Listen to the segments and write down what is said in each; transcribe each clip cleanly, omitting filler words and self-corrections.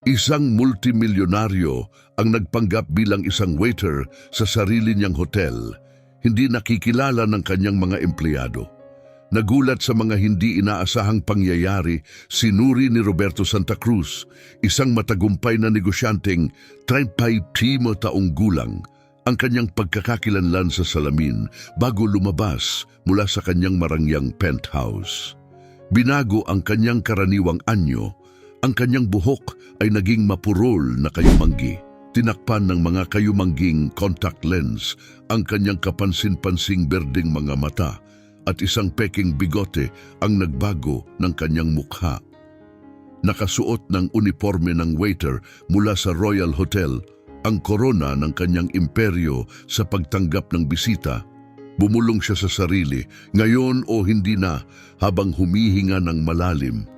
Isang multimilyonaryo ang nagpanggap bilang isang waiter sa sarili niyang hotel, hindi nakikilala ng kanyang mga empleyado. Nagulat sa mga hindi inaasahang pangyayari, sinuri ni Roberto Santa Cruz, isang matagumpay na negosyanteng 35 taong gulang, ang kanyang pagkakakilanlan sa salamin bago lumabas mula sa kanyang marangyang penthouse. Binago ang kanyang karaniwang anyo. Ang kanyang buhok ay naging mapurol na kayumanggi. Tinakpan ng mga kayumangging contact lens ang kanyang kapansin-pansing berdeng mga mata at isang peking bigote ang nagbago ng kanyang mukha. Nakasuot ng uniforme ng waiter mula sa Royal Hotel, ang korona ng kanyang imperyo sa pagtanggap ng bisita. Bumulong siya sa sarili, ngayon o hindi na, habang humihinga ng malalim.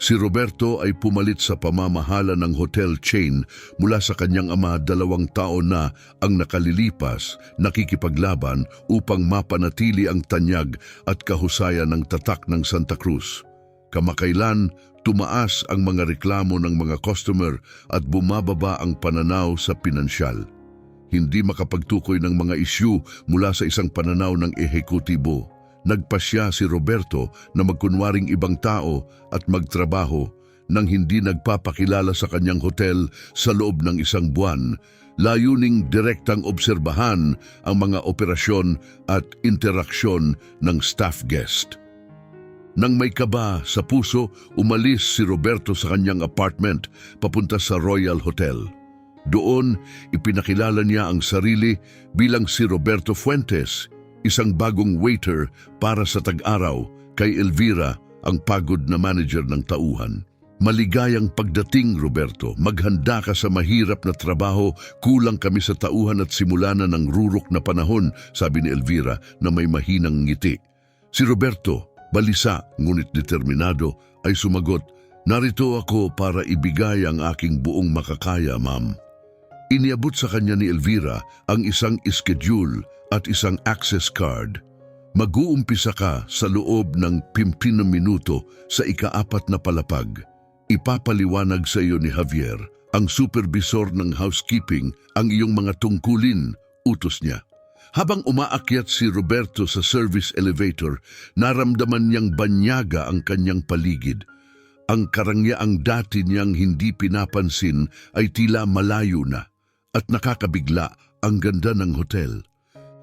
Si Roberto ay pumalit sa pamamahala ng hotel chain mula sa kanyang ama 2 taon na ang nakalilipas, nakikipaglaban upang mapanatili ang tanyag at kahusayan ng tatak ng Santa Cruz. Kamakailan, tumaas ang mga reklamo ng mga customer at bumababa ang pananaw sa pinansyal. Hindi makapagtukoy ng mga isyu mula sa isang pananaw ng ehekutibo. Nagpasya si Roberto na magkunwaring ibang tao at magtrabaho nang hindi nagpapakilala sa kanyang hotel sa loob ng 1 buwan, layuning direktang obserbahan ang mga operasyon at interaksyon ng staff guest. Nang may kaba sa puso, umalis si Roberto sa kanyang apartment papunta sa Royal Hotel. Doon, ipinakilala niya ang sarili bilang si Roberto Fuentes, isang bagong waiter para sa tag-araw kay Elvira, ang pagod na manager ng tauhan. Maligayang pagdating, Roberto. Maghanda ka sa mahirap na trabaho. Kulang kami sa tauhan at simula na ng rurok na panahon, sabi ni Elvira na may mahinang ngiti. Si Roberto, balisa ngunit determinado, ay sumagot, "Narito ako para ibigay ang aking buong makakaya, ma'am." Iniabot sa kanya ni Elvira ang isang schedule at isang access card. Mag-uumpisa ka sa loob ng 15 minuto sa ika-4 na palapag. Ipapaliwanag sa iyo ni Javier, ang supervisor ng housekeeping, ang iyong mga tungkulin, utos niya. Habang umaakyat si Roberto sa service elevator, naramdaman niyang banyaga ang kanyang paligid. Ang karangyaang dati niyang hindi pinapansin ay tila malayo na at nakakabigla ang ganda ng hotel.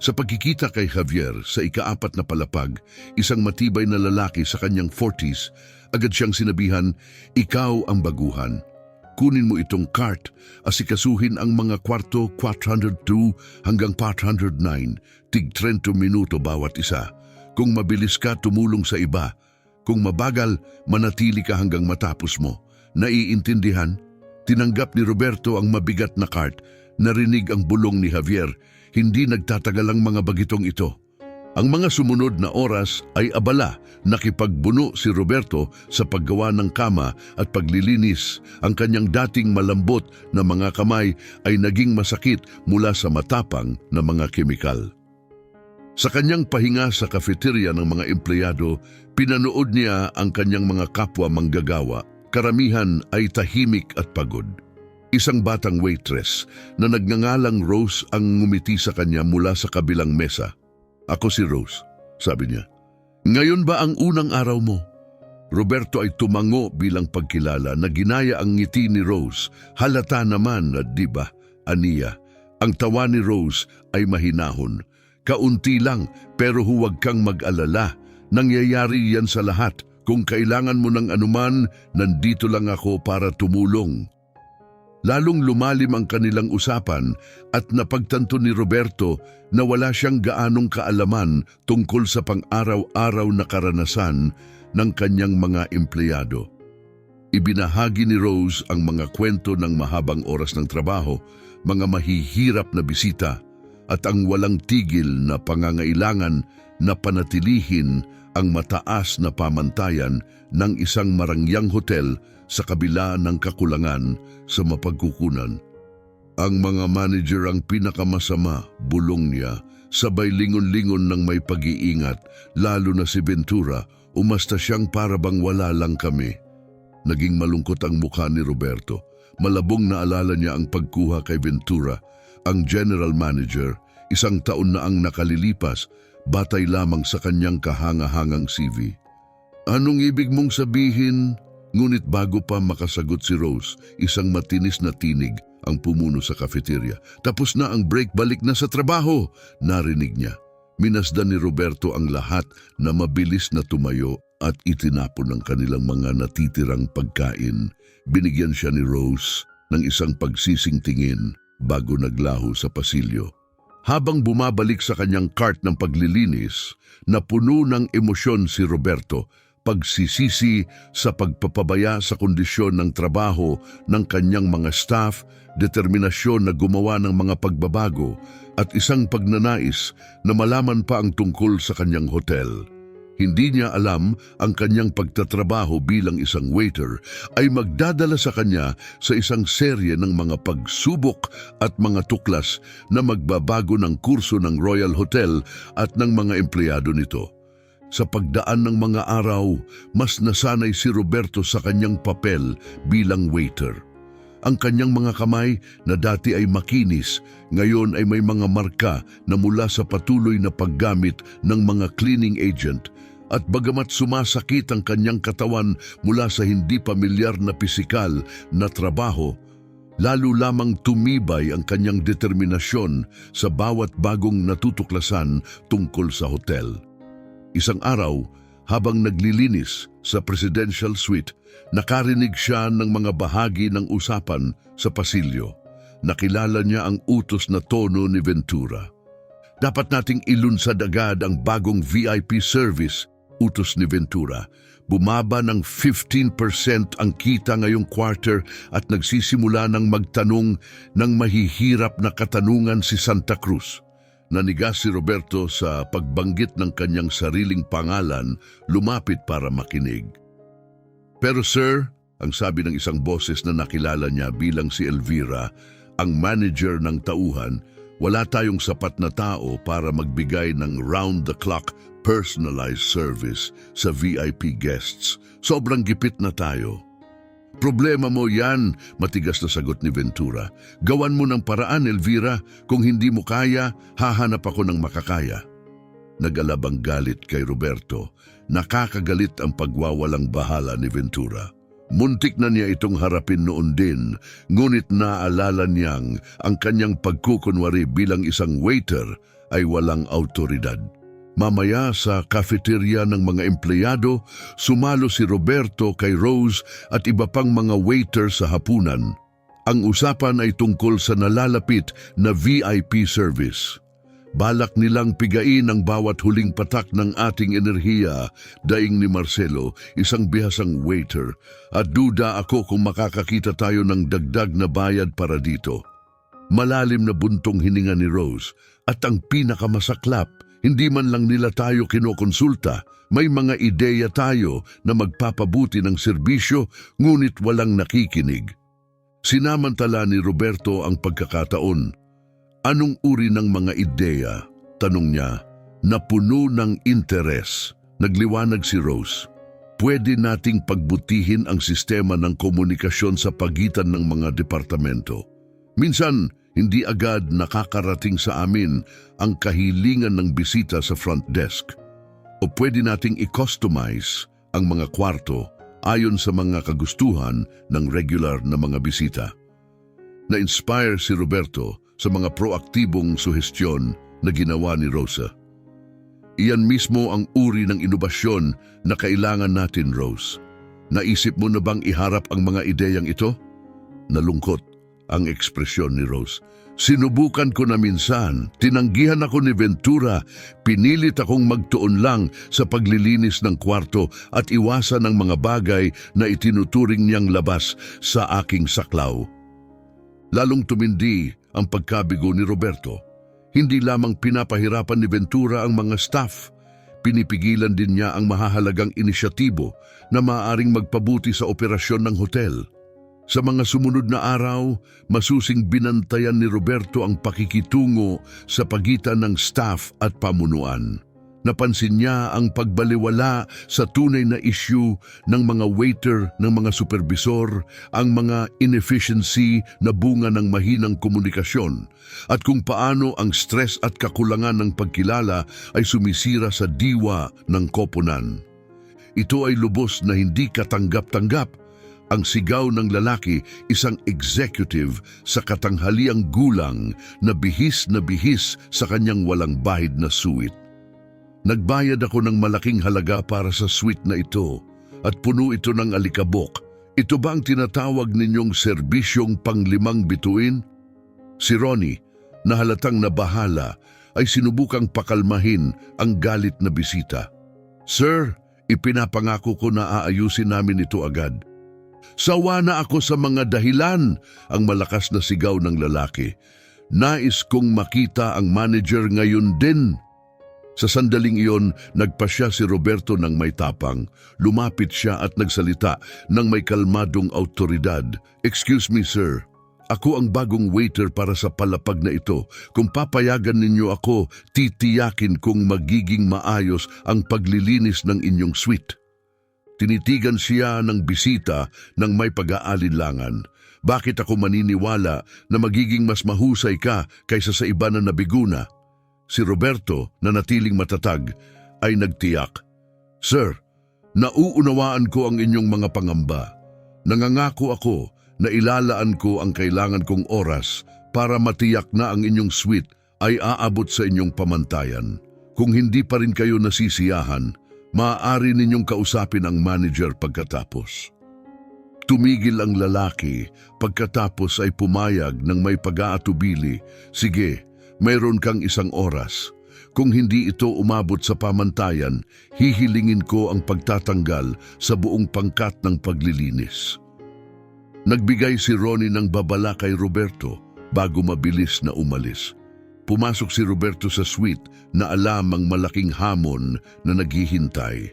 Sa pagkikita kay Javier sa ika-4 na palapag, isang matibay na lalaki sa kanyang 40s, agad siyang sinabihan, "Ikaw ang baguhan. Kunin mo itong cart, asikasuhin ang mga kwarto 402 hanggang 409, tig 30 minuto bawat isa. Kung mabilis ka, tumulong sa iba. Kung mabagal, manatili ka hanggang matapos mo. Naiintindihan?" Tinanggap ni Roberto ang mabigat na cart. Narinig ang bulong ni Javier. Hindi nagtatagal ang mga bagitong ito. Ang mga sumunod na oras ay abala. Nakipagbuno si Roberto sa paggawa ng kama at paglilinis. Ang kanyang dating malambot na mga kamay ay naging masakit mula sa matapang na mga kemikal. Sa kanyang pahinga sa cafeteria ng mga empleyado, pinanood niya ang kanyang mga kapwa manggagawa. Karamihan ay tahimik at pagod. Isang batang waitress na nagngangalang Rose ang ngumiti sa kanya mula sa kabilang mesa. "Ako si Rose," sabi niya. "Ngayon ba ang unang araw mo?" Roberto ay tumango bilang pagkilala na ginaya ang ngiti ni Rose. Halata naman na di ba, aniya. Ang tawa ni Rose ay mahinahon. "Kaunti lang pero huwag kang mag-alala. Nangyayari yan sa lahat. Kung kailangan mo ng anuman, nandito lang ako para tumulong." Lalong lumalim ang kanilang usapan at napagtanto ni Roberto na wala siyang gaanong kaalaman tungkol sa pang-araw-araw na karanasan ng kanyang mga empleyado. Ibinahagi ni Rose ang mga kwento ng mahabang oras ng trabaho, mga mahihirap na bisita, at ang walang tigil na pangangailangan na panatilihin ang mataas na pamantayan ng isang marangyang hotel sa kabila ng kakulangan sa mapagkukunan. "Ang mga manager ang pinakamasama," bulong niya, sabay lingon-lingon ng may pag-iingat, lalo na si Ventura, umasta siyang para bang wala lang kami. Naging malungkot ang mukha ni Roberto. Malabong naalala niya ang pagkuha kay Ventura, ang general manager, 1 taon na ang nakalilipas, batay lamang sa kanyang kahanga-hangang CV. Anong ibig mong sabihin? Ngunit bago pa makasagot si Rose, isang matinis na tinig ang pumuno sa cafeteria. Tapos na ang break, balik na sa trabaho, narinig niya. Minasdan ni Roberto ang lahat na mabilis na tumayo at itinapon ang kanilang mga natitirang pagkain. Binigyan siya ni Rose ng isang pagsising tingin bago naglaho sa pasilyo. Habang bumabalik sa kanyang cart ng paglilinis, napuno ng emosyon si Roberto, pagsisisi sa pagpapabaya sa kondisyon ng trabaho ng kanyang mga staff, determinasyon na gumawa ng mga pagbabago, at isang pagnanais na malaman pa ang tungkol sa kanyang hotel. Hindi niya alam ang kanyang pagtatrabaho bilang isang waiter ay magdadala sa kanya sa isang serye ng mga pagsubok at mga tuklas na magbabago ng kurso ng Royal Hotel at ng mga empleyado nito. Sa pagdaan ng mga araw, mas nasanay si Roberto sa kanyang papel bilang waiter. Ang kanyang mga kamay na dati ay makinis, ngayon ay may mga marka na mula sa patuloy na paggamit ng mga cleaning agent. At bagamat sumasakit ang kanyang katawan mula sa hindi pamilyar na pisikal na trabaho, lalo lamang tumibay ang kanyang determinasyon sa bawat bagong natutuklasan tungkol sa hotel. Isang araw, habang naglilinis sa presidential suite, nakarinig siya ng mga bahagi ng usapan sa pasilyo. Nakilala niya ang utos na tono ni Ventura. Dapat nating ilunsad agad ang bagong VIP service, utos ni Ventura. Bumaba ng 15% ang kita ngayong quarter at nagsisimula ng magtanong ng mahihirap na katanungan si Santa Cruz. Nanigas si Roberto sa pagbanggit ng kanyang sariling pangalan, lumapit para makinig. Pero sir, ang sabi ng isang boses na nakilala niya bilang si Elvira, ang manager ng tauhan, wala tayong sapat na tao para magbigay ng round-the-clock personalized service sa VIP guests. Sobrang gipit na tayo. Problema mo yan, matigas na sagot ni Ventura. Gawan mo ng paraan, Elvira. Kung hindi mo kaya, hahanap ako ng makakaya. Nag-alab ang galit kay Roberto. Nakakagalit ang pagwawalang bahala ni Ventura. Muntik na niya itong harapin noon din, ngunit naalala niyang ang kanyang pagkukunwari bilang isang waiter ay walang autoridad. Mamaya sa cafeteria ng mga empleyado, sumalo si Roberto kay Rose at iba pang mga waiter sa hapunan. Ang usapan ay tungkol sa nalalapit na VIP service. Balak nilang pigain ang bawat huling patak ng ating enerhiya, daing ni Marcelo, isang bihasang waiter, at duda ako kung makakakita tayo ng dagdag na bayad para dito. Malalim na buntong hininga ni Rose, at ang pinakamasaklap, hindi man lang nila tayo kinokonsulta, may mga ideya tayo na magpapabuti ng serbisyo ngunit walang nakikinig. Sinamantala ni Roberto ang pagkakataon. Anong uri ng mga ideya? Tanong niya, na puno ng interes. Nagliwanag si Rose. Pwede nating pagbutihin ang sistema ng komunikasyon sa pagitan ng mga departamento. Minsan, hindi agad nakakarating sa amin ang kahilingan ng bisita sa front desk. O pwede nating i-customize ang mga kwarto ayon sa mga kagustuhan ng regular na mga bisita. Na-inspire si Roberto sa mga proaktibong suhestyon na ginawa ni Rosa. Iyan mismo ang uri ng inobasyon na kailangan natin, Rose. Naisip mo na bang iharap ang mga ideyang ito? Nalungkot ang ekspresyon ni Rose. Sinubukan ko na minsan, tinanggihan ako ni Ventura, pinilit akong magtuon lang sa paglilinis ng kwarto at iwasan ang mga bagay na itinuturing niyang labas sa aking saklaw. Lalong tumindi ang pagkabigo ni Roberto. Hindi lamang pinapahirapan ni Ventura ang mga staff, pinipigilan din niya ang mahahalagang inisyatibo na maaaring magpabuti sa operasyon ng hotel. Sa mga sumunod na araw, masusing binantayan ni Roberto ang pakikitungo sa pagitan ng staff at pamunuan. Napansin niya ang pagbaliwala sa tunay na issue ng mga waiter, ng mga supervisor, ang mga inefficiency na bunga ng mahinang komunikasyon, at kung paano ang stress at kakulangan ng pagkilala ay sumisira sa diwa ng koponan. Ito ay lubos na hindi katanggap-tanggap. Ang sigaw ng lalaki, isang executive sa katanghaliang gulang na bihis sa kanyang walang bahid na suite. Nagbayad ako ng malaking halaga para sa suite na ito at puno ito ng alikabok. Ito ba ang tinatawag ninyong serbisyong panglimang bituin? Si Ronnie, na halatang nabahala, ay sinubukang pakalmahin ang galit na bisita. Sir, ipinapangako ko na aayusin namin ito agad. Sawa na ako sa mga dahilan, ang malakas na sigaw ng lalaki. Nais kong makita ang manager ngayon din. Sa sandaling iyon, nagpasya si Roberto ng may tapang. Lumapit siya at nagsalita ng may kalmadong autoridad. Excuse me, sir. Ako ang bagong waiter para sa palapag na ito. Kung papayagan ninyo ako, titiyakin kong magiging maayos ang paglilinis ng inyong suite. Tinitigan siya ng bisita ng may pag-aalinlangan. Bakit ako maniniwala na magiging mas mahusay ka kaysa sa iba na nabiguna? Si Roberto, na natiling matatag, ay nagtiyak. Sir, nauunawaan ko ang inyong mga pangamba. Nangangako ako na ilalaan ko ang kailangan kong oras para matiyak na ang inyong suite ay aabot sa inyong pamantayan. Kung hindi pa rin kayo nasisiyahan, maaari ninyong kausapin ang manager pagkatapos. Tumigil ang lalaki, pagkatapos ay pumayag ng may pag-aatubili. Sige, mayroon kang 1 oras. Kung hindi ito umabot sa pamantayan, hihilingin ko ang pagtatanggal sa buong pangkat ng paglilinis. Nagbigay si Ronnie ng babala kay Roberto bago mabilis na umalis. Pumasok si Roberto sa suite na alam ang malaking hamon na naghihintay.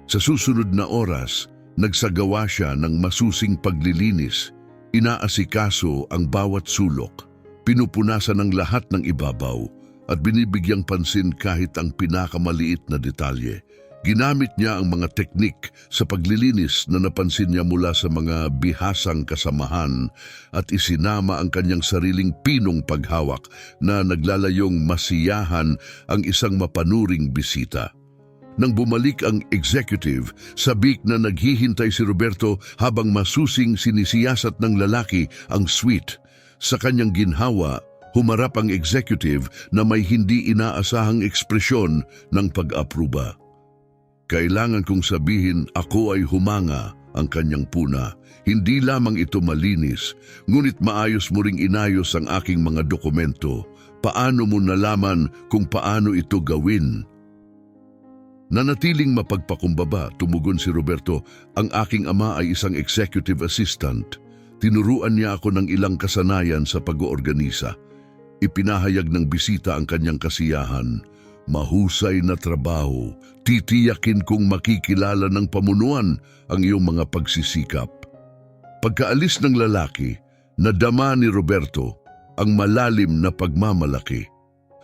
Sa susunod na oras, nagsagawa siya ng masusing paglilinis. Inaasikaso ang bawat sulok. Pinupunasan ang lahat ng ibabaw at binibigyang pansin kahit ang pinakamaliit na detalye. Ginamit niya ang mga teknik sa paglilinis na napansin niya mula sa mga bihasang kasamahan at isinama ang kanyang sariling pinong paghawak na naglalayong masiyahan ang isang mapanuring bisita. Nang bumalik ang executive, sabik na naghihintay si Roberto habang masusing sinisiyasat ng lalaki ang suite. Sa kanyang ginhawa, humarap ang executive na may hindi inaasahang ekspresyon ng pag-apruba. Kailangan kong sabihin ako ay humanga, ang kanyang puna. Hindi lamang ito malinis, ngunit maayos mo ring inayos ang aking mga dokumento. Paano mo nalaman kung paano ito gawin? Nanatiling mapagpakumbaba, tumugon si Roberto, ang aking ama ay isang executive assistant. Tinuruan niya ako ng ilang kasanayan sa pag-oorganisa. Ipinahayag ng bisita ang kanyang kasiyahan. Mahusay na trabaho. Titiyakin kong makikilala ng pamunuan ang iyong mga pagsisikap. Pagkaalis ng lalaki, nadama ni Roberto ang malalim na pagmamalaki.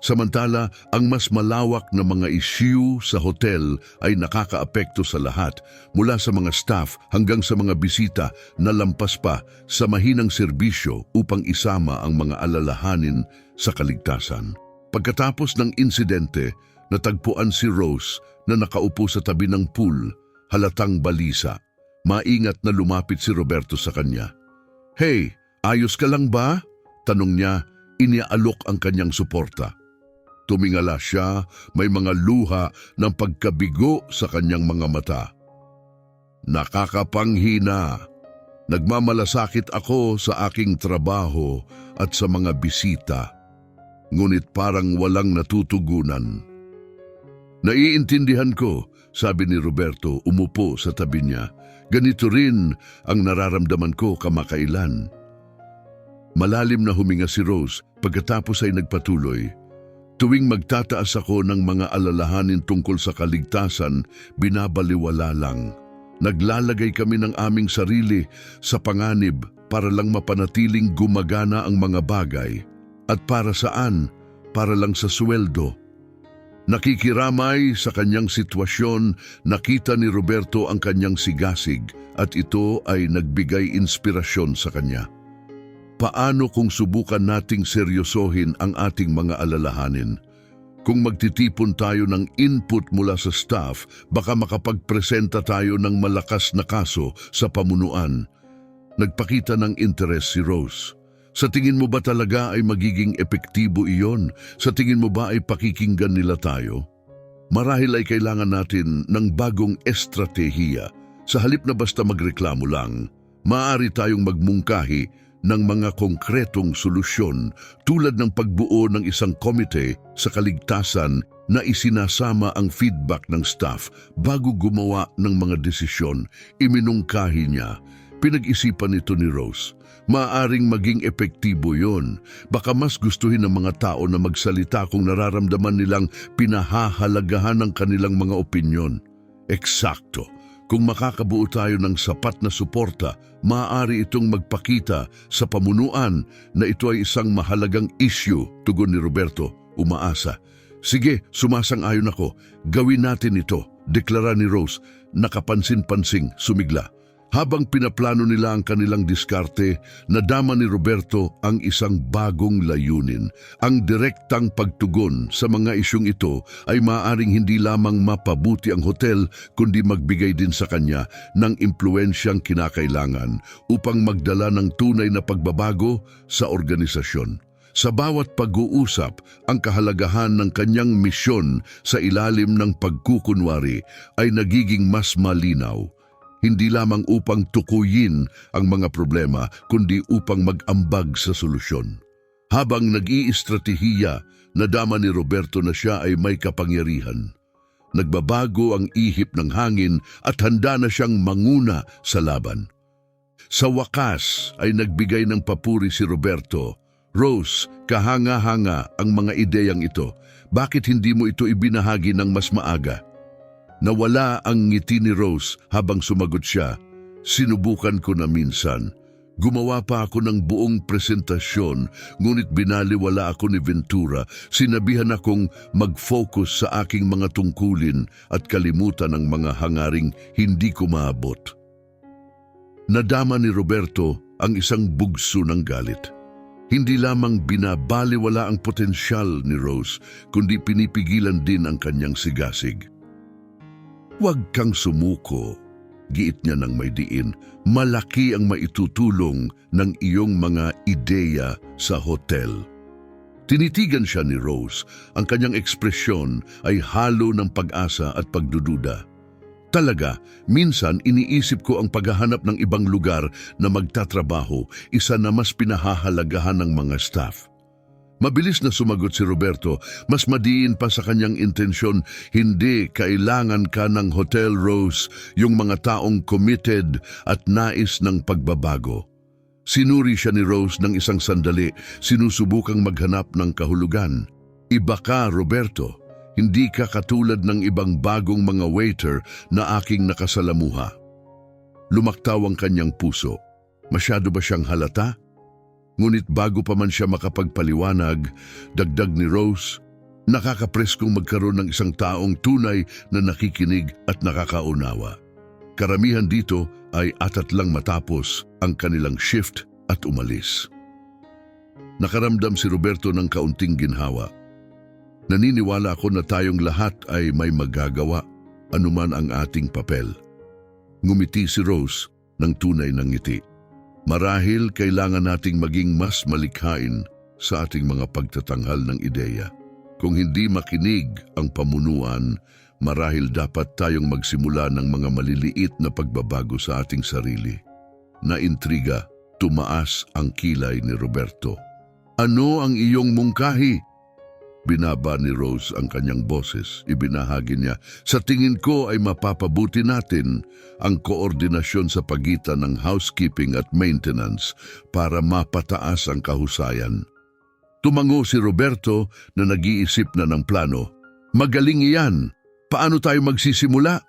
Samantala, ang mas malawak na mga issue sa hotel ay nakakaapekto sa lahat, mula sa mga staff hanggang sa mga bisita na lampas pa sa mahinang serbisyo upang isama ang mga alalahanin sa kaligtasan. Pagkatapos ng insidente, natagpuan si Rose na nakaupo sa tabi ng pool, halatang balisa. Maingat na lumapit si Roberto sa kanya. Hey, ayos ka lang ba? Tanong niya, iniaalok ang kanyang suporta. Tumingala siya, may mga luha ng pagkabigo sa kanyang mga mata. Nakakapanghina. Nagmamalasakit ako sa aking trabaho at sa mga bisita. Ngunit parang walang natutugunan. Naiintindihan ko, sabi ni Roberto, umupo sa tabi niya. Ganito rin ang nararamdaman ko kamakailan. Malalim na huminga si Rose, pagkatapos ay nagpatuloy. Tuwing magtataas ako ng mga alalahanin tungkol sa kaligtasan, binabaliwala lang. Naglalagay kami ng aming sarili sa panganib para lang mapanatiling gumagana ang mga bagay. At para saan? Para lang sa sweldo. Nakikiramay sa kanyang sitwasyon, nakita ni Roberto ang kanyang sigasig at ito ay nagbigay inspirasyon sa kanya. Paano kung subukan nating seryosohin ang ating mga alalahanin? Kung magtitipon tayo ng input mula sa staff, baka makapagpresenta tayo ng malakas na kaso sa pamunuan. Nagpakita ng interes si Rose. Sa tingin mo ba talaga ay magiging epektibo iyon? Sa tingin mo ba ay pakikinggan nila tayo? Marahil ay kailangan natin ng bagong estratehiya. Sa halip na basta magreklamo lang, maaari tayong magmungkahi ng mga konkretong solusyon tulad ng pagbuo ng isang komite sa kaligtasan na isinasama ang feedback ng staff bago gumawa ng mga desisyon. Iminungkahi niya. Pinag-isipan ito ni Rose. Maaring maging epektibo yon. Baka mas gustuhin ng mga tao na magsalita kung nararamdaman nilang pinahahalagahan ng kanilang mga opinyon. Eksakto. Kung makakabuo tayo ng sapat na suporta, maaari itong magpakita sa pamunuan na ito ay isang mahalagang issue, tugon ni Roberto, umaasa. Sige, sumasang-ayon ako. Gawin natin ito, deklara ni Rose, nakapansin-pansing, sumigla. Habang pinaplano nila ang kanilang diskarte, nadama ni Roberto ang isang bagong layunin. Ang direktang pagtugon sa mga isyong ito ay maaaring hindi lamang mapabuti ang hotel, kundi magbigay din sa kanya ng impluensyang kinakailangan upang magdala ng tunay na pagbabago sa organisasyon. Sa bawat pag-uusap, ang kahalagahan ng kanyang misyon sa ilalim ng pagkukunwari ay nagiging mas malinaw. Hindi lamang upang tukuyin ang mga problema, kundi upang mag-ambag sa solusyon. Habang nag-iistratehiya, nadama ni Roberto na siya ay may kapangyarihan. Nagbabago ang ihip ng hangin at handa na siyang manguna sa laban. Sa wakas ay nagbigay ng papuri si Roberto. Rose, kahanga-hanga ang mga ideyang ito. Bakit hindi mo ito ibinahagi ng mas maaga? Nawala ang ngiti ni Rose habang sumagot siya. Sinubukan ko na minsan. Gumawa pa ako ng buong presentasyon, ngunit binaliwala ako ni Ventura. Sinabihan akong mag-focus sa aking mga tungkulin at kalimutan ang mga hangaring hindi ko maabot. Nadama ni Roberto ang isang bugso ng galit. Hindi lamang binabaliwala ang potensyal ni Rose, kundi pinipigilan din ang kanyang sigasig. Huwag kang sumuko, giit niya ng may diin. Malaki ang maitutulong ng iyong mga ideya sa hotel. Tinitigan siya ni Rose. Ang kanyang ekspresyon ay halo ng pag-asa at pagdududa. Talaga, minsan iniisip ko ang paghahanap ng ibang lugar na magtatrabaho, isa na mas pinahahalagahan ng mga staff. Mabilis na sumagot si Roberto, mas madiin pa sa kanyang intensyon, hindi kailangan ka ng Hotel Rose, yung mga taong committed at nais ng pagbabago. Sinuri siya ni Rose ng isang sandali, sinusubukang maghanap ng kahulugan. Iba ka, Roberto. Hindi ka katulad ng ibang bagong mga waiter na aking nakasalamuha. Lumaktaw ang kanyang puso. Masyado ba siyang halata? Ngunit bago pa man siya makapagpaliwanag, dagdag ni Rose, nakakapreskong magkaroon ng isang taong tunay na nakikinig at nakakaunawa. Karamihan dito ay atat lang matapos ang kanilang shift at umalis. Nakaramdam si Roberto ng kaunting ginhawa. Naniniwala ako na tayong lahat ay may magagawa, anuman ang ating papel. Ngumiti si Rose ng tunay na ngiti. Marahil kailangan nating maging mas malikhain sa ating mga pagtatanghal ng ideya. Kung hindi makinig ang pamunuan, marahil dapat tayong magsimula ng mga maliliit na pagbabago sa ating sarili. Naintriga, tumaas ang kilay ni Roberto. Ano ang iyong mungkahi? Binaba ni Rose ang kanyang boses. Ibinahagi niya, sa tingin ko ay mapapabuti natin ang koordinasyon sa pagitan ng housekeeping at maintenance para mapataas ang kahusayan. Tumango si Roberto na nag-iisip na ng plano. Magaling iyan! Paano tayo magsisimula?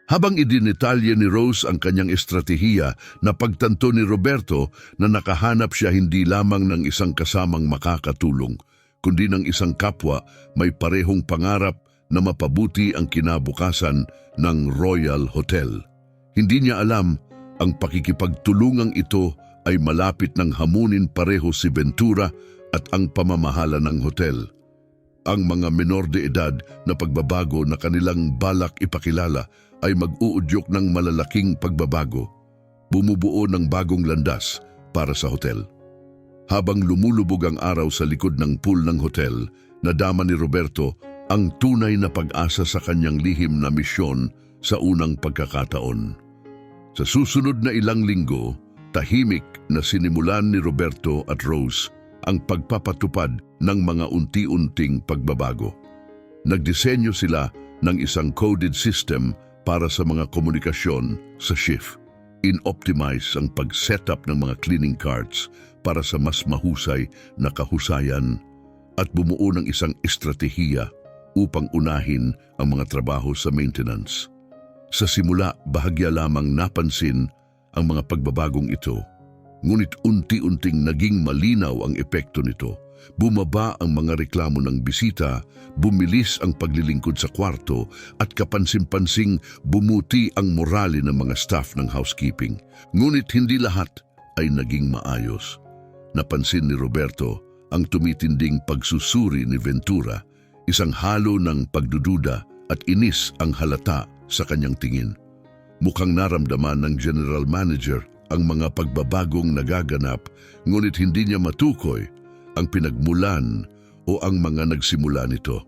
Habang idinetalye ni Rose ang kanyang estratehiya, napagtanto ni Roberto na nakahanap siya hindi lamang ng isang kasamang makakatulong, kundi ng isang kapwa may parehong pangarap na mapabuti ang kinabukasan ng Royal Hotel. Hindi niya alam ang pakikipagtulungang ito ay malapit ng hamunin pareho si Ventura at ang pamamahala ng hotel. Ang mga menor de edad na pagbabago na kanilang balak ipakilala ay mag-uudyok ng malalaking pagbabago, bumubuo ng bagong landas para sa hotel. Habang lumulubog ang araw sa likod ng pool ng hotel, nadama ni Roberto ang tunay na pag-asa sa kanyang lihim na misyon sa unang pagkakataon. Sa susunod na ilang linggo, tahimik na sinimulan ni Roberto at Rose ang pagpapatupad ng mga unti-unting pagbabago. Nagdisenyo sila ng isang coded system para sa mga komunikasyon sa shift. In-optimize ang pag-setup ng mga cleaning carts para sa mas mahusay na kahusayan at bumuo ng isang estratehiya upang unahin ang mga trabaho sa maintenance. Sa simula, bahagya lamang napansin ang mga pagbabagong ito, ngunit unti-unting naging malinaw ang epekto nito. Bumaba ang mga reklamo ng bisita, bumilis ang paglilingkod sa kwarto at kapansin-pansing bumuti ang morale ng mga staff ng housekeeping. Ngunit hindi lahat ay naging maayos. Napansin ni Roberto ang tumitinding pagsusuri ni Ventura, isang halo ng pagdududa at inis ang halata sa kanyang tingin. Mukhang naramdaman ng general manager ang mga pagbabagong nagaganap, ngunit hindi niya matukoy ang pinagmulan o ang mga nagsimula nito.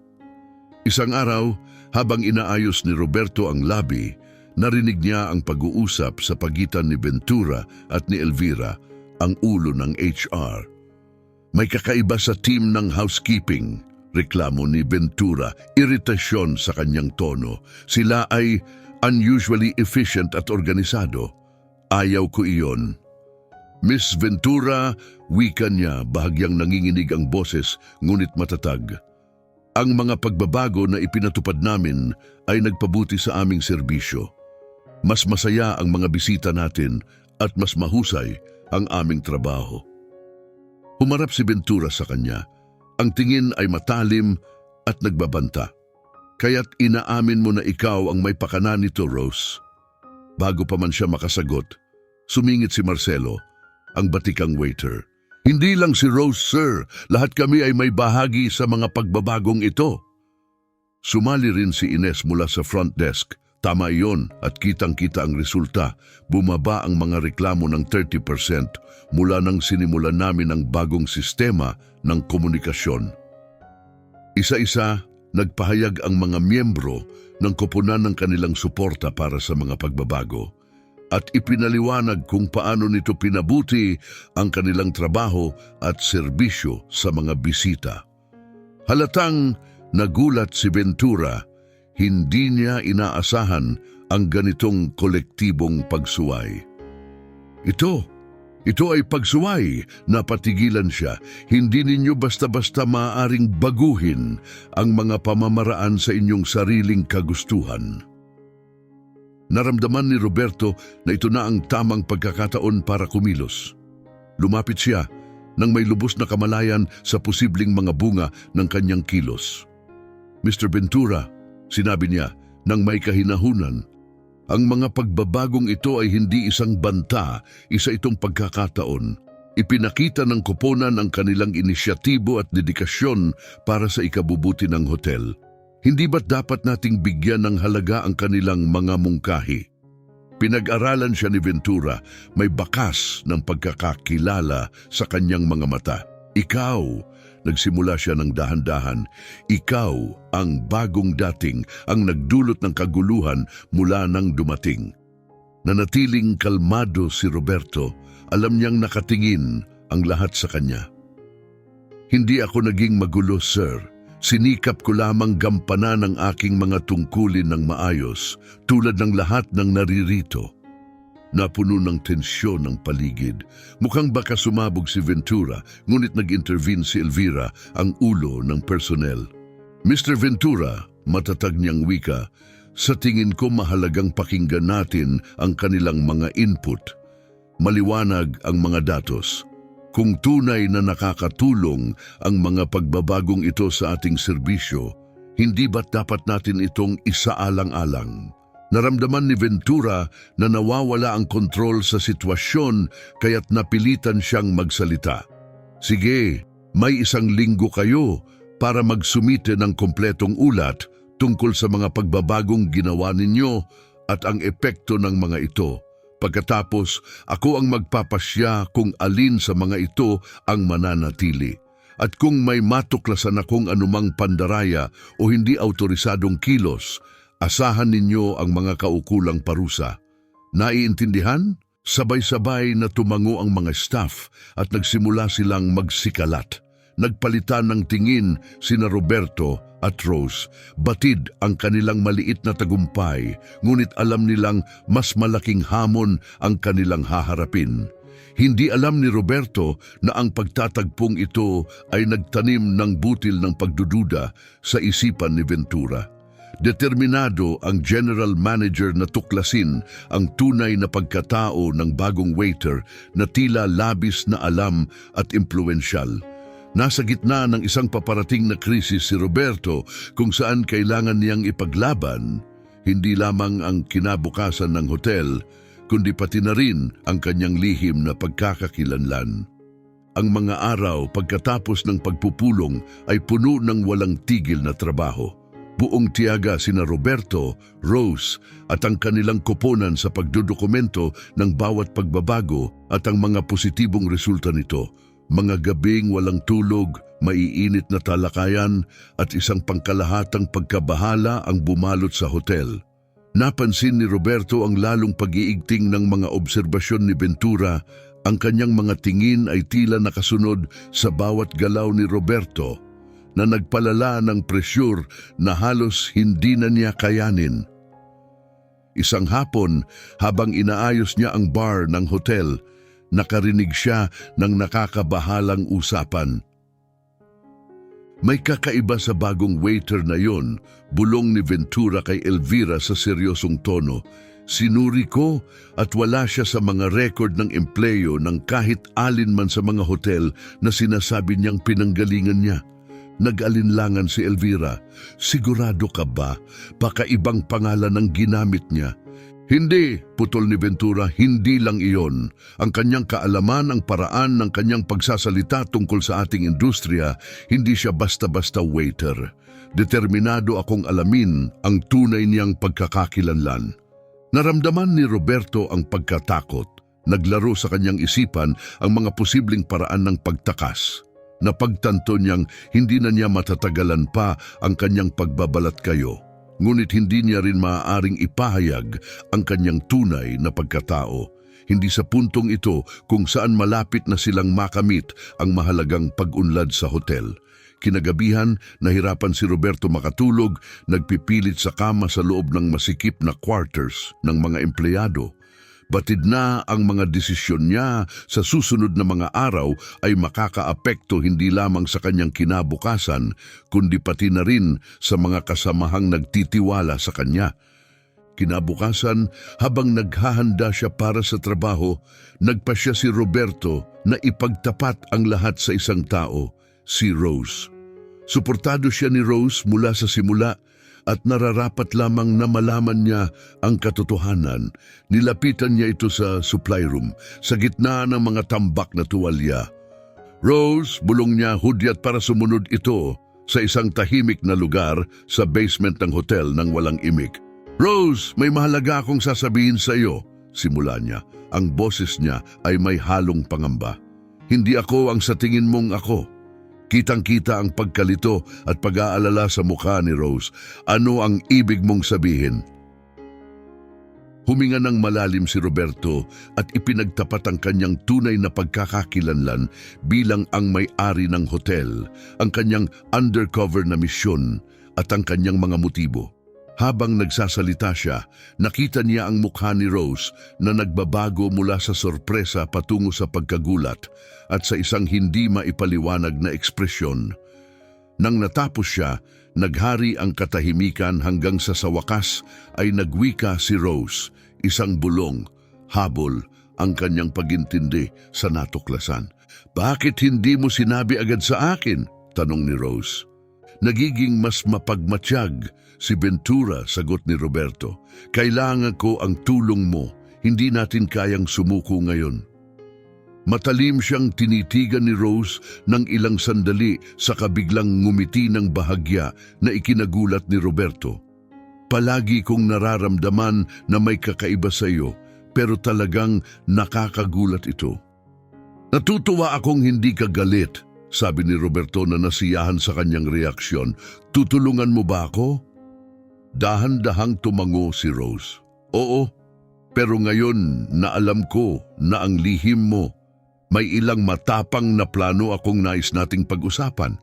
Isang araw, habang inaayos ni Roberto ang lobby, narinig niya ang pag-uusap sa pagitan ni Ventura at ni Elvira, ang ulo ng HR. May kakaiba sa team ng housekeeping, reklamo ni Ventura, iritasyon sa kanyang tono. Sila ay unusually efficient at organisado. Ayaw ko iyon. Miss Ventura, wika niya, bahagyang nanginginig ang boses ngunit matatag. Ang mga pagbabago na ipinatupad namin ay nagpabuti sa aming serbisyo. Mas masaya ang mga bisita natin at mas mahusay ang aming trabaho. Humarap si Ventura sa kanya. Ang tingin ay matalim at nagbabanta. Kaya't inaamin mo na ikaw ang may pakana nito, Rose. Bago pa man siya makasagot, sumingit si Marcelo, ang batikang waiter. Hindi lang si Rose, sir. Lahat kami ay may bahagi sa mga pagbabagong ito. Sumali rin si Ines mula sa front desk. Tama iyon at kitang-kita ang resulta. Bumaba ang mga reklamo ng 30% mula nang sinimulan namin ang bagong sistema ng komunikasyon. Isa-isa, nagpahayag ang mga miyembro ng koponan ng kanilang suporta para sa mga pagbabago at ipinaliwanag kung paano nito pinabuti ang kanilang trabaho at serbisyo sa mga bisita. Halatang nagulat si Ventura, hindi niya inaasahan ang ganitong kolektibong pagsuway. Ito ay pagsuway, napatigilan siya. Hindi ninyo basta-basta maaaring baguhin ang mga pamamaraan sa inyong sariling kagustuhan. Naramdaman ni Roberto na ito na ang tamang pagkakataon para kumilos. Lumapit siya nang may lubos na kamalayan sa posibleng mga bunga ng kanyang kilos. Mr. Ventura, sinabi niya nang may kahinahunan, ang mga pagbabagong ito ay hindi isang banta, isa itong pagkakataon. Ipinakita ng koponan ang kanilang inisyatibo at dedikasyon para sa ikabubuti ng hotel. Hindi ba't dapat nating bigyan ng halaga ang kanilang mga mungkahi? Pinag-aralan siya ni Ventura, may bakas ng pagkakakilala sa kanyang mga mata. Ikaw, nagsimula siya ng dahan-dahan, ikaw ang bagong dating, ang nagdulot ng kaguluhan mula nang dumating. Nanatiling kalmado si Roberto, alam niyang nakatingin ang lahat sa kanya. Hindi ako naging magulo, sir. Sinikap ko lamang gampanan ang aking mga tungkulin ng maayos, tulad ng lahat ng naririto. Napuno ng tensyon ang paligid. Mukhang baka sumabog si Ventura, ngunit nag-intervene si Elvira, ang ulo ng personnel. Mr. Ventura, matatag niyang wika, sa tingin ko mahalagang pakinggan natin ang kanilang mga input. Maliwanag ang mga datos. Kung tunay na nakakatulong ang mga pagbabagong ito sa ating serbisyo, hindi ba't dapat natin itong isaalang-alang? Naramdaman ni Ventura na nawawala ang kontrol sa sitwasyon kaya't napilitan siyang magsalita. Sige, may 1 linggo kayo para magsumite ng kompletong ulat tungkol sa mga pagbabagong ginawa ninyo at ang epekto ng mga ito. Pagkatapos, ako ang magpapasya kung alin sa mga ito ang mananatili. At kung may matuklasan akong anumang pandaraya o hindi autorisadong kilos, asahan ninyo ang mga kaukulang parusa. Naiintindihan? Sabay-sabay na tumango ang mga staff at nagsimula silang magsikalat. Nagpalitan ng tingin sina Roberto at Rose. Batid ang kanilang maliit na tagumpay, ngunit alam nilang mas malaking hamon ang kanilang haharapin. Hindi alam ni Roberto na ang pagtatagpong ito ay nagtanim ng butil ng pagdududa sa isipan ni Ventura. Determinado ang general manager na tuklasin ang tunay na pagkatao ng bagong waiter na tila labis na alam at impluensyal. Nasa gitna ng isang paparating na krisis si Roberto kung saan kailangan niyang ipaglaban hindi lamang ang kinabukasan ng hotel, kundi pati na rin ang kanyang lihim na pagkakakilanlan. Ang mga araw pagkatapos ng pagpupulong ay puno ng walang tigil na trabaho. Buong tiyaga sina Roberto, Rose at ang kanilang koponan sa pagdodokumento ng bawat pagbabago at ang mga positibong resulta nito. Mga gabing walang tulog, maiinit na talakayan at isang pangkalahatang pagkabahala ang bumalot sa hotel. Napansin ni Roberto ang lalong pag-iigting ng mga obserbasyon ni Ventura. Ang kanyang mga tingin ay tila nakasunod sa bawat galaw ni Roberto na nagpalala ng presyur na halos hindi na niya kayanin. Isang hapon, habang inaayos niya ang bar ng hotel, nakarinig siya ng nakakabahalang usapan. May kakaiba sa bagong waiter na yon, bulong ni Ventura kay Elvira sa seryosong tono. Sinuri ko at wala siya sa mga record ng empleyo ng kahit alin man sa mga hotel na sinasabi niyang pinanggalingan niya. Nag-alinlangan si Elvira. Sigurado ka ba? Baka ibang pangalan ang ginamit niya. Hindi, putol ni Ventura, hindi lang iyon. Ang kanyang kaalaman, ang paraan ng kanyang pagsasalita tungkol sa ating industriya, hindi siya basta-basta waiter. Determinado akong alamin ang tunay niyang pagkakakilanlan. Naramdaman ni Roberto ang pagkatakot. Naglaro sa kanyang isipan ang mga posibleng paraan ng pagtakas. Napagtanto niyang hindi na niya matatagalan pa ang kanyang pagbabalat kayo. Ngunit hindi niya rin maaaring ipahayag ang kanyang tunay na pagkatao. Hindi sa puntong ito kung saan malapit na silang makamit ang mahalagang pag-unlad sa hotel. Kinagabihan, nahirapan si Roberto makatulog, nagpipilit sa kama sa loob ng masikip na quarters ng mga empleyado. Batid na ang mga desisyon niya sa susunod na mga araw ay makakaapekto hindi lamang sa kanyang kinabukasan, kundi pati na rin sa mga kasamahang nagtitiwala sa kanya. Kinabukasan, habang naghahanda siya para sa trabaho, nagpasya si Roberto na ipagtapat ang lahat sa isang tao, si Rose. Suportado siya ni Rose mula sa simula at nararapat lamang na malaman niya ang katotohanan. Nilapitan niya ito sa supply room, sa gitna ng mga tambak na tuwalya. Rose, bulong niya, hudyat para sumunod ito sa isang tahimik na lugar sa basement ng hotel ng walang imik. Rose, may mahalaga akong sasabihin sa iyo, simula niya. Ang boses niya ay may halong pangamba. Hindi ako ang sa tingin mong ako. Kitang-kita ang pagkalito at pag-aalala sa mukha ni Rose. Ano ang ibig mong sabihin? Huminga ng malalim si Roberto at ipinagtapat ang kanyang tunay na pagkakakilanlan bilang ang may-ari ng hotel, ang kanyang undercover na misyon at ang kanyang mga motibo. Habang nagsasalita siya, nakita niya ang mukha ni Rose na nagbabago mula sa sorpresa patungo sa pagkagulat at sa isang hindi maipaliwanag na ekspresyon. Nang natapos siya, naghari ang katahimikan hanggang sa wakas ay nagwika si Rose, isang bulong, habol ang kanyang pagintindi sa natuklasan. Bakit hindi mo sinabi agad sa akin? Tanong ni Rose. Nagiging mas mapagmatsyag si Ventura, sagot ni Roberto. Kailangan ko ang tulong mo. Hindi natin kayang sumuko ngayon. Matalim siyang tinitigan ni Rose ng ilang sandali sa kabiglang ngumiti ng bahagya na ikinagulat ni Roberto. Palagi kong nararamdaman na may kakaiba sa iyo, pero talagang nakakagulat ito. Natutuwa akong hindi ka galit, sabi ni Roberto na nasiyahan sa kanyang reaksyon. Tutulungan mo ba ako? Dahan-dahang tumango si Rose. Oo, pero ngayon na alam ko na ang lihim mo, may ilang matapang na plano akong nais nating pag-usapan.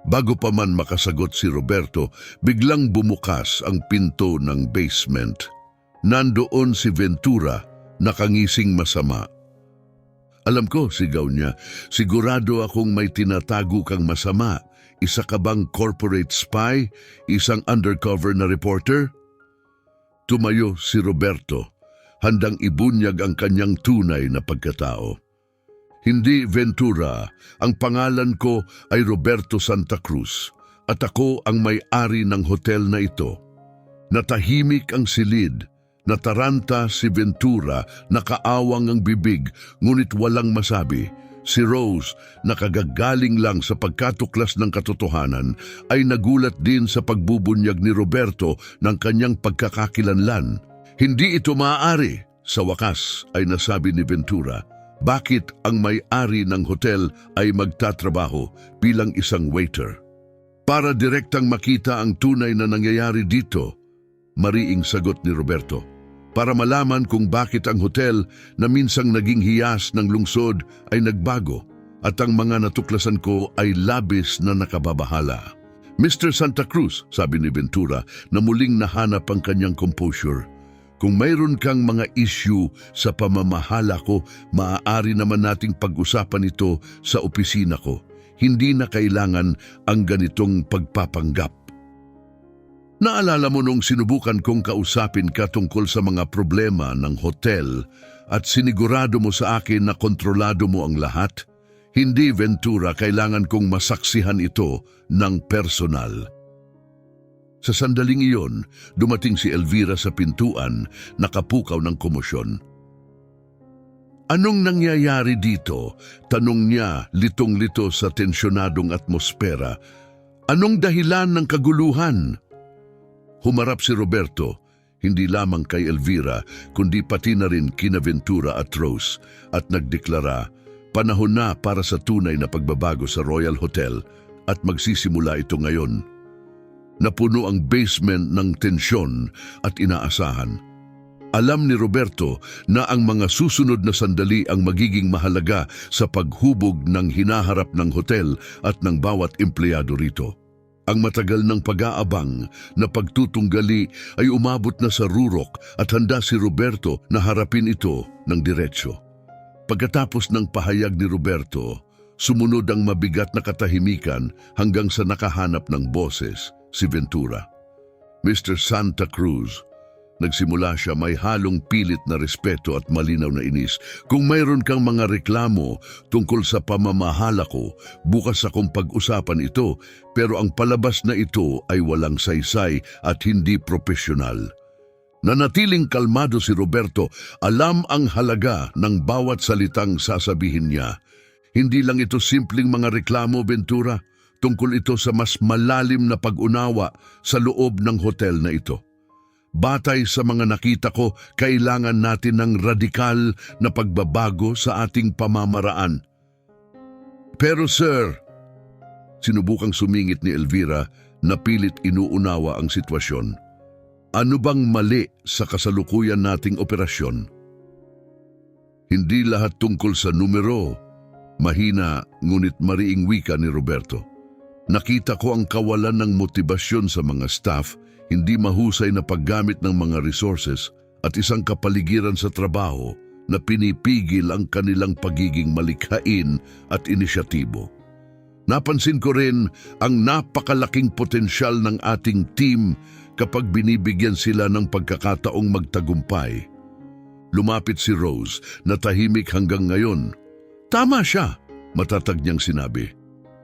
Bago pa man makasagot si Roberto, biglang bumukas ang pinto ng basement. Nandoon si Ventura, nakangising masama. Alam ko, sigaw niya, sigurado akong may tinatago kang masama. Isa ka bang corporate spy? Isang undercover na reporter? Tumayo si Roberto, handang ibunyag ang kanyang tunay na pagkatao. Hindi Ventura, ang pangalan ko ay Roberto Santa Cruz at ako ang may-ari ng hotel na ito. Natahimik ang silid. Nataranta si Ventura, nakaawang ang bibig, ngunit walang masabi. Si Rose, nakagagaling lang sa pagkatuklas ng katotohanan, ay nagulat din sa pagbubunyag ni Roberto ng kanyang pagkakakilanlan. Hindi ito maaari. Sa wakas ay nasabi ni Ventura, bakit ang may-ari ng hotel ay magtatrabaho bilang isang waiter? Para direktang makita ang tunay na nangyayari dito, mariing sagot ni Roberto. Para malaman kung bakit ang hotel na minsang naging hiyas ng lungsod ay nagbago at ang mga natuklasan ko ay labis na nakababahala. Mr. Santa Cruz, sabi ni Ventura na muling nahanap ang kanyang composure. Kung mayroon kang mga issue sa pamamahala ko, maaari naman nating pag-usapan ito sa opisina ko. Hindi na kailangan ang ganitong pagpapanggap. Naalala mo nung sinubukan kong kausapin ka tungkol sa mga problema ng hotel at sinigurado mo sa akin na kontrolado mo ang lahat? Hindi, Ventura, kailangan kong masaksihan ito ng personal. Sa sandaling iyon, dumating si Elvira sa pintuan, nakapukaw ng komosyon. Anong nangyayari dito? Tanong niya, litong-lito sa tensyonadong atmosfera. Anong dahilan ng kaguluhan? Humarap si Roberto, hindi lamang kay Elvira, kundi pati na rin kina Ventura at Rose, at nagdeklara, panahon na para sa tunay na pagbabago sa Royal Hotel at magsisimula ito ngayon. Napuno ang basement ng tensyon at inaasahan. Alam ni Roberto na ang mga susunod na sandali ang magiging mahalaga sa paghubog ng hinaharap ng hotel at ng bawat empleyado rito. Ang matagal ng pag-aabang na pagtutunggali ay umabot na sa rurok at handa si Roberto na harapin ito ng diretsyo. Pagkatapos ng pahayag ni Roberto, sumunod ang mabigat na katahimikan hanggang sa nakahanap ng boses si Ventura. Mr. Santa Cruz, nagsimula siya, may halong pilit na respeto at malinaw na inis. Kung mayroon kang mga reklamo tungkol sa pamamahala ko, bukas akong pag-usapan ito, pero ang palabas na ito ay walang saysay at hindi profesional. Nanatiling kalmado si Roberto, alam ang halaga ng bawat salitang sasabihin niya. Hindi lang ito simpleng mga reklamo, Ventura, tungkol ito sa mas malalim na pag-unawa sa loob ng hotel na ito. Batay sa mga nakita ko, kailangan natin ng radikal na pagbabago sa ating pamamaraan. Pero sir, sinubukang sumingit ni Elvira na pilit inuunawa ang sitwasyon. Ano bang mali sa kasalukuyan nating operasyon? Hindi lahat tungkol sa numero. Mahina ngunit mariing wika ni Roberto. Nakita ko ang kawalan ng motibasyon sa mga staff, hindi mahusay na paggamit ng mga resources at isang kapaligiran sa trabaho na pinipigil ang kanilang pagiging malikhain at inisyatibo. Napansin ko rin ang napakalaking potensyal ng ating team kapag binibigyan sila ng pagkakataong magtagumpay. Lumapit si Rose na tahimik hanggang ngayon. Tama siya, matatag niyang sinabi.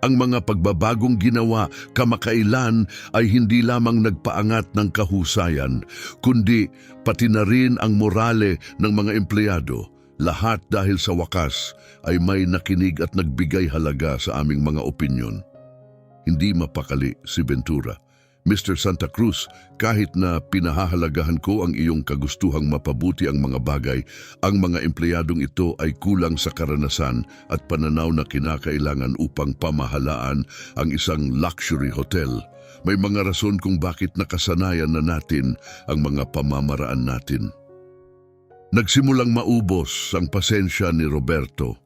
Ang mga pagbabagong ginawa kamakailan ay hindi lamang nagpaangat ng kahusayan, kundi pati na rin ang morale ng mga empleyado. Lahat dahil sa wakas ay may nakinig at nagbigay halaga sa aming mga opinyon. Hindi mapakali si Ventura. Mr. Santa Cruz, kahit na pinahahalagahan ko ang iyong kagustuhang mapabuti ang mga bagay, ang mga empleyadong ito ay kulang sa karanasan at pananaw na kinakailangan upang pamahalaan ang isang luxury hotel. May mga rason kung bakit nakasanayan na natin ang mga pamamaraan natin. Nagsimulang maubos ang pasensya ni Roberto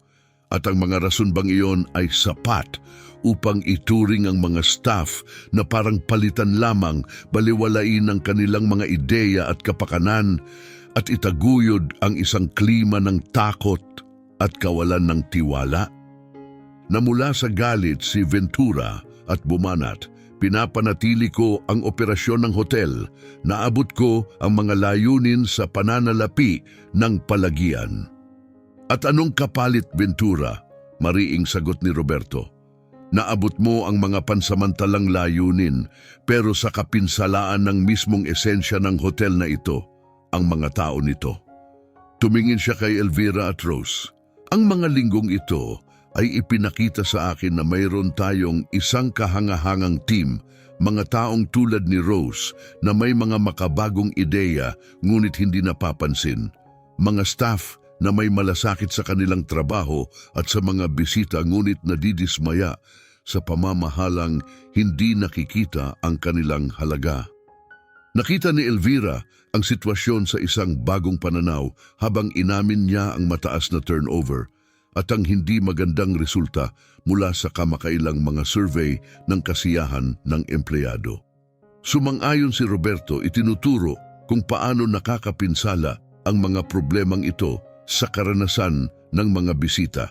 at ang mga rason bang iyon ay sapat upang ituring ang mga staff na parang palitan lamang, baliwalain ang kanilang mga ideya at kapakanan at itaguyod ang isang klima ng takot at kawalan ng tiwala. Namula sa galit si Ventura at bumanat, pinapanatili ko ang operasyon ng hotel, naabot ko ang mga layunin sa pananalapi ng palagian. At anong kapalit, Ventura? Mariing sagot ni Roberto. Naabot mo ang mga pansamantalang layunin, pero sa kapinsalaan ng mismong esensya ng hotel na ito, ang mga tao nito. Tumingin siya kay Elvira at Rose. Ang mga linggong ito ay ipinakita sa akin na mayroon tayong isang kahangahangang team, mga taong tulad ni Rose na may mga makabagong ideya ngunit hindi napapansin, mga staff na may malasakit sa kanilang trabaho at sa mga bisita ngunit nadidismaya sa pamamahalang hindi nakikita ang kanilang halaga. Nakita ni Elvira ang sitwasyon sa isang bagong pananaw habang inamin niya ang mataas na turnover at ang hindi magandang resulta mula sa kamakailang mga survey ng kasiyahan ng empleyado. Sumang-ayon si Roberto, itinuturo kung paano nakakapinsala ang mga problemang ito sa karanasan ng mga bisita.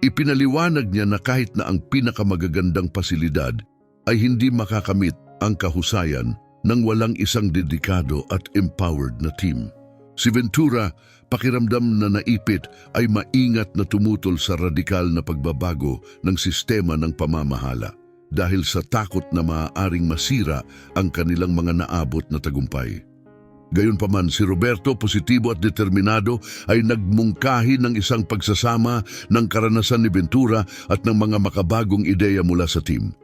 Ipinaliwanag niya na kahit na ang pinakamagagandang pasilidad ay hindi makakamit ang kahusayan nang walang isang dedikado at empowered na team. Si Ventura, pakiramdam na naipit, ay maingat na tumutol sa radikal na pagbabago ng sistema ng pamamahala dahil sa takot na maaaring masira ang kanilang mga naabot na tagumpay. Gayunpaman, si Roberto, positibo at determinado, ay nagmungkahi ng isang pagsasama ng karanasan ni Ventura at ng mga makabagong ideya mula sa team.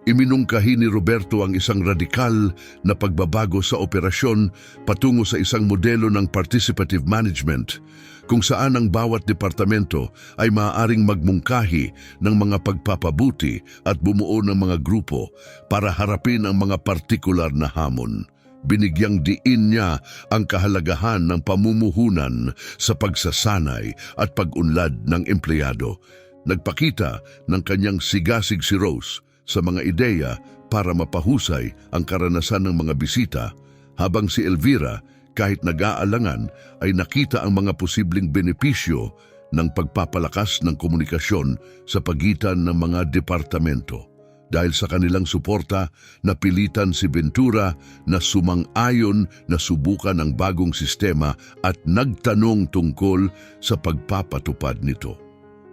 Iminungkahi ni Roberto ang isang radikal na pagbabago sa operasyon patungo sa isang modelo ng participative management kung saan ang bawat departamento ay maaaring magmungkahi ng mga pagpapabuti at bumuo ng mga grupo para harapin ang mga partikular na hamon. Binigyang diin niya ang kahalagahan ng pamumuhunan sa pagsasanay at pag-unlad ng empleyado. Nagpakita ng kanyang sigasig si Rose sa mga ideya para mapahusay ang karanasan ng mga bisita, habang si Elvira, kahit nag-aalangan, ay nakita ang mga posibleng benepisyo ng pagpapalakas ng komunikasyon sa pagitan ng mga departamento. Dahil sa kanilang suporta, napilitan si Ventura na sumang-ayon na subukan ang bagong sistema at nagtanong tungkol sa pagpapatupad nito.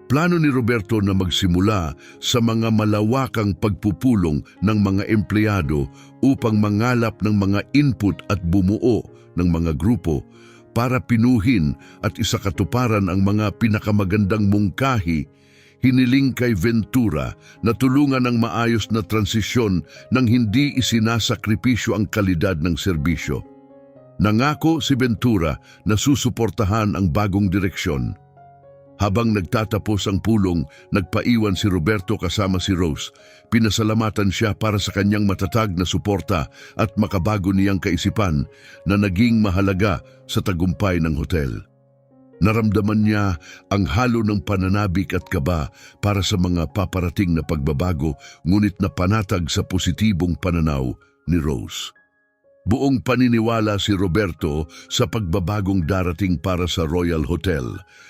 Plano ni Roberto na magsimula sa mga malawakang pagpupulong ng mga empleyado upang mangalap ng mga input at bumuo ng mga grupo para pinuhin at isakatuparan ang mga pinakamagandang mungkahi. Hiniling kay Ventura na tulungan ng maayos na transisyon nang hindi isinasakripisyo ang kalidad ng serbisyo. Nangako si Ventura na susuportahan ang bagong direksyon. Habang nagtatapos ang pulong, nagpaiwan si Roberto kasama si Rose. Pinasalamatan siya para sa kanyang matatag na suporta at makabago niyang kaisipan na naging mahalaga sa tagumpay ng hotel. Naramdaman niya ang halo ng pananabik at kaba para sa mga paparating na pagbabago, ngunit napanatag sa positibong pananaw ni Rose. Buong paniniwala si Roberto sa pagbabagong darating para sa Royal Hotel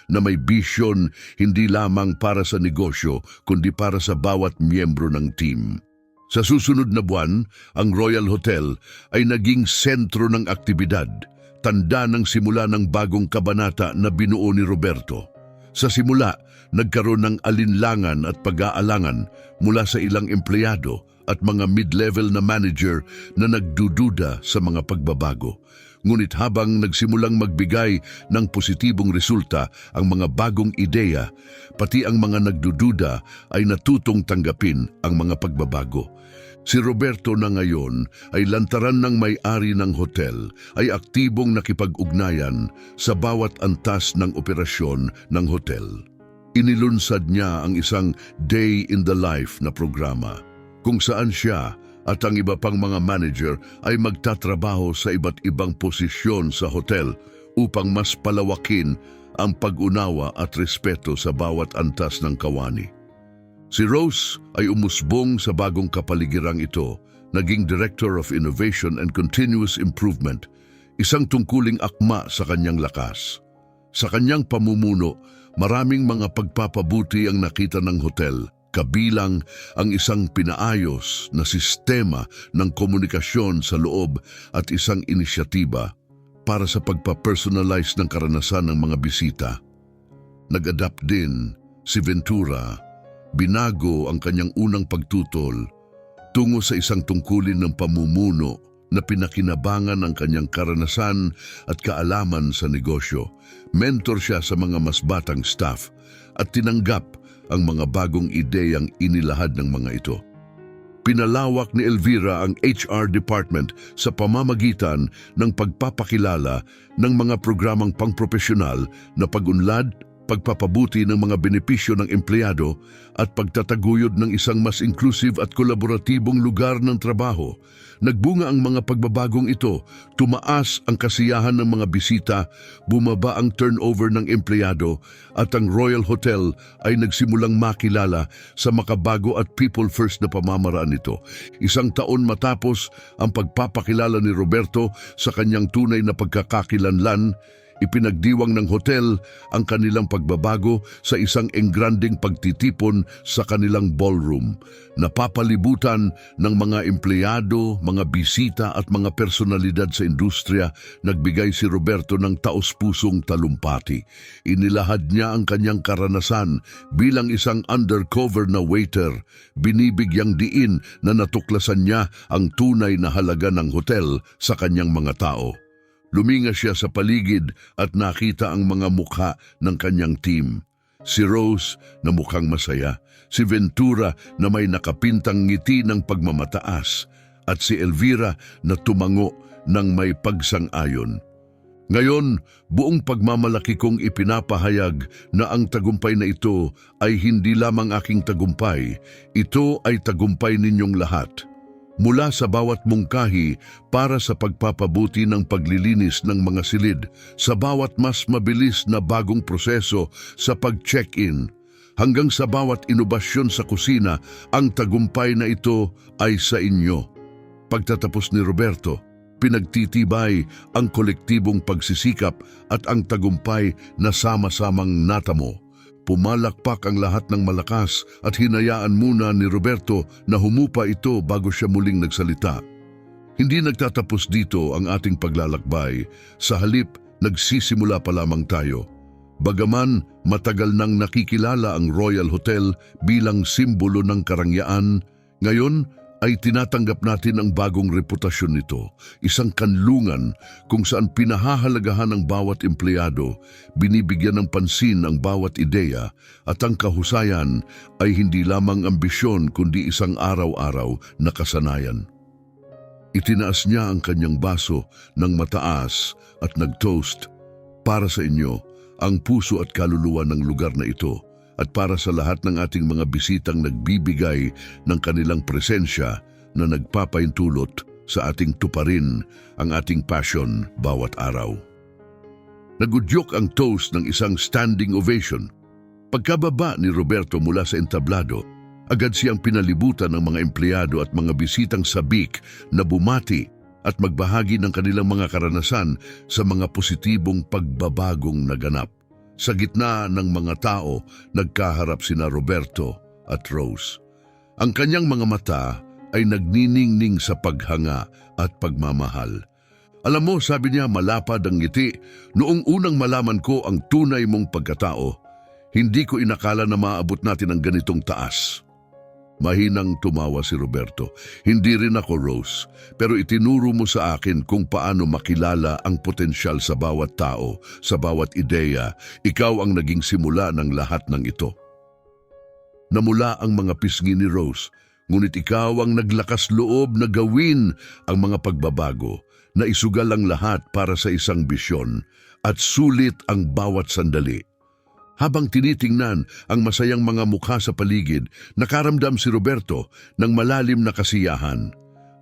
na may bisyon hindi lamang para sa negosyo kundi para sa bawat miyembro ng team. Sa susunod na buwan, ang Royal Hotel ay naging sentro ng aktibidad, tanda ng simula ng bagong kabanata na binuo ni Roberto. Sa simula, nagkaroon ng alinlangan at pag-aalangan mula sa ilang empleyado at mga mid-level na manager na nagdududa sa mga pagbabago. Ngunit habang nagsimulang magbigay ng positibong resulta ang mga bagong ideya, pati ang mga nagdududa ay natutong tanggapin ang mga pagbabago. Si Roberto na ngayon ay lantaran ng may-ari ng hotel ay aktibong nakipag-ugnayan sa bawat antas ng operasyon ng hotel. Inilunsad niya ang isang Day in the Life na programa kung saan siya at ang iba pang mga manager ay magtatrabaho sa iba't ibang posisyon sa hotel upang mas palawakin ang pag-unawa at respeto sa bawat antas ng kawani. Si Rose ay umusbong sa bagong kapaligirang ito, naging Director of Innovation and Continuous Improvement, isang tungkuling akma sa kanyang lakas. Sa kanyang pamumuno, maraming mga pagpapabuti ang nakita ng hotel, kabilang ang isang pinaayos na sistema ng komunikasyon sa loob at isang inisyatiba para sa pagpa-personalize ng karanasan ng mga bisita. Nag-adapt din si Ventura, binago ang kanyang unang pagtutol tungo sa isang tungkulin ng pamumuno na pinakinabangan ang kanyang karanasan at kaalaman sa negosyo. Mentor siya sa mga mas batang staff at tinanggap ang mga bagong ideyang inilahad ng mga ito. Pinalawak ni Elvira ang HR department sa pamamagitan ng pagpapakilala ng mga programang pangpropesyonal na pag-unlad, pagpapabuti ng mga benepisyo ng empleyado at pagtataguyod ng isang mas inclusive at kolaboratibong lugar ng trabaho. Nagbunga ang mga pagbabagong ito, tumaas ang kasiyahan ng mga bisita, bumaba ang turnover ng empleyado at ang Royal Hotel ay nagsimulang makilala sa makabago at people-first na pamamaraan nito. Isang taon matapos ang pagpapakilala ni Roberto sa kanyang tunay na pagkakakilanlan, ipinagdiwang ng hotel ang kanilang pagbabago sa isang engranding pagtitipon sa kanilang ballroom. Napapalibutan ng mga empleyado, mga bisita at mga personalidad sa industriya, nagbigay si Roberto ng taos-pusong talumpati. Inilahad niya ang kanyang karanasan bilang isang undercover na waiter. Binibigyang diin na natuklasan niya ang tunay na halaga ng hotel sa kanyang mga tao. Luminga siya sa paligid at nakita ang mga mukha ng kanyang team. Si Rose na mukhang masaya, si Ventura na may nakapintang ngiti ng pagmamataas, at si Elvira na tumango ng may pagsang-ayon. Ngayon, buong pagmamalaki kong ipinapahayag na ang tagumpay na ito ay hindi lamang aking tagumpay, ito ay tagumpay ninyong lahat. Mula sa bawat mungkahi para sa pagpapabuti ng paglilinis ng mga silid, sa bawat mas mabilis na bagong proseso sa pag-check-in, hanggang sa bawat inobasyon sa kusina, ang tagumpay na ito ay sa inyo. Pagtatapos ni Roberto, pinagtitibay ang kolektibong pagsisikap at ang tagumpay na sama-samang natamo. Pumalakpak ang lahat ng malakas at hinayaan muna ni Roberto na humupa ito bago siya muling nagsalita. Hindi nagtatapos dito ang ating paglalakbay, sa halip nagsisimula pa lamang tayo. Bagaman matagal nang nakikilala ang Royal Hotel bilang simbolo ng karangyaan, ngayon ay tinatanggap natin ang bagong reputasyon nito, isang kanlungan kung saan pinahahalagahan ng bawat empleyado, binibigyan ng pansin ang bawat ideya, at ang kahusayan ay hindi lamang ambisyon kundi isang araw-araw na kasanayan. Itinaas niya ang kanyang baso ng mataas at nag-toast, "Para sa inyo, ang puso at kaluluwa ng lugar na ito, at para sa lahat ng ating mga bisitang nagbibigay ng kanilang presensya na nagpapaintulot sa ating tuparin ang ating passion bawat araw." Nagudyok ang toast ng isang standing ovation. Pagkababa ni Roberto mula sa entablado, agad siyang pinalibutan ng mga empleyado at mga bisitang sabik na bumati at magbahagi ng kanilang mga karanasan sa mga positibong pagbabagong naganap. Sa gitna ng mga tao, nagkaharap sina Roberto at Rose. Ang kanyang mga mata ay nagniningning sa paghanga at pagmamahal. "Alam mo," sabi niya, malapad ang ngiti, "noong unang malaman ko ang tunay mong pagkatao, Hindi ko inakala na maabot natin ang ganitong taas. Mahinang tumawa si Roberto. Hindi rin ako, Rose, pero itinuro mo sa akin kung paano makilala ang potensyal sa bawat tao, sa bawat ideya. Ikaw ang naging simula ng lahat ng ito. Namula ang mga pisngi ni Rose, ngunit ikaw ang naglakas loob na gawin ang mga pagbabago, na isugal ang lahat para sa isang bisyon at sulit ang bawat sandali. Habang tinitingnan ang masayang mga mukha sa paligid, nakaramdam si Roberto ng malalim na kasiyahan.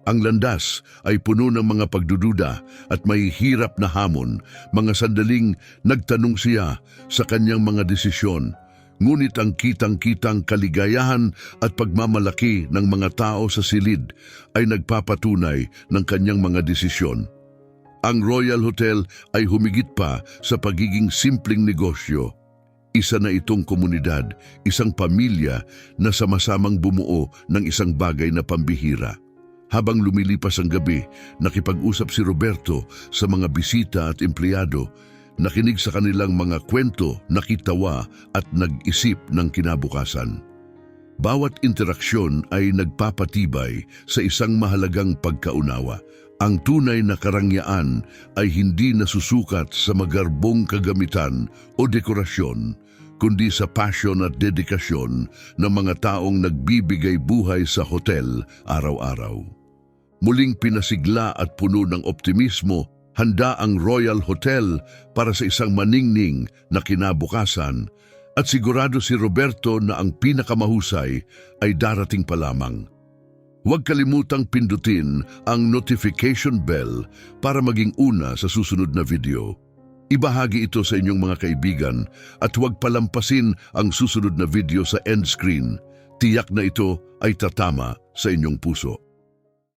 Ang landas ay puno ng mga pagdududa at may hirap na hamon, mga sandaling nagtanong siya sa kanyang mga desisyon. Ngunit ang kitang-kitang kaligayahan at pagmamalaki ng mga tao sa silid ay nagpapatunay ng kanyang mga desisyon. Ang Royal Hotel ay humigit pa sa pagiging simpleng negosyo. Isa na itong komunidad, isang pamilya na sama-samang bumuo ng isang bagay na pambihira. Habang lumilipas ang gabi, nakipag-usap si Roberto sa mga bisita at empleyado, nakinig sa kanilang mga kwento, nakitawa at nag-isip ng kinabukasan. Bawat interaksyon ay nagpapatibay sa isang mahalagang pagkaunawa. Ang tunay na karangyaan ay hindi nasusukat sa magarbong kagamitan o dekorasyon, kundi sa passion at dedikasyon ng mga taong nagbibigay buhay sa hotel araw-araw. Muling pinasigla at puno ng optimismo, handa ang Royal Hotel para sa isang maningning na kinabukasan, at sigurado si Roberto na ang pinakamahusay ay darating pa lamang. Huwag kalimutang pindutin ang notification bell para maging una sa susunod na video. Ibahagi ito sa inyong mga kaibigan at huwag palampasin ang susunod na video sa end screen. Tiyak na ito ay tatama sa inyong puso.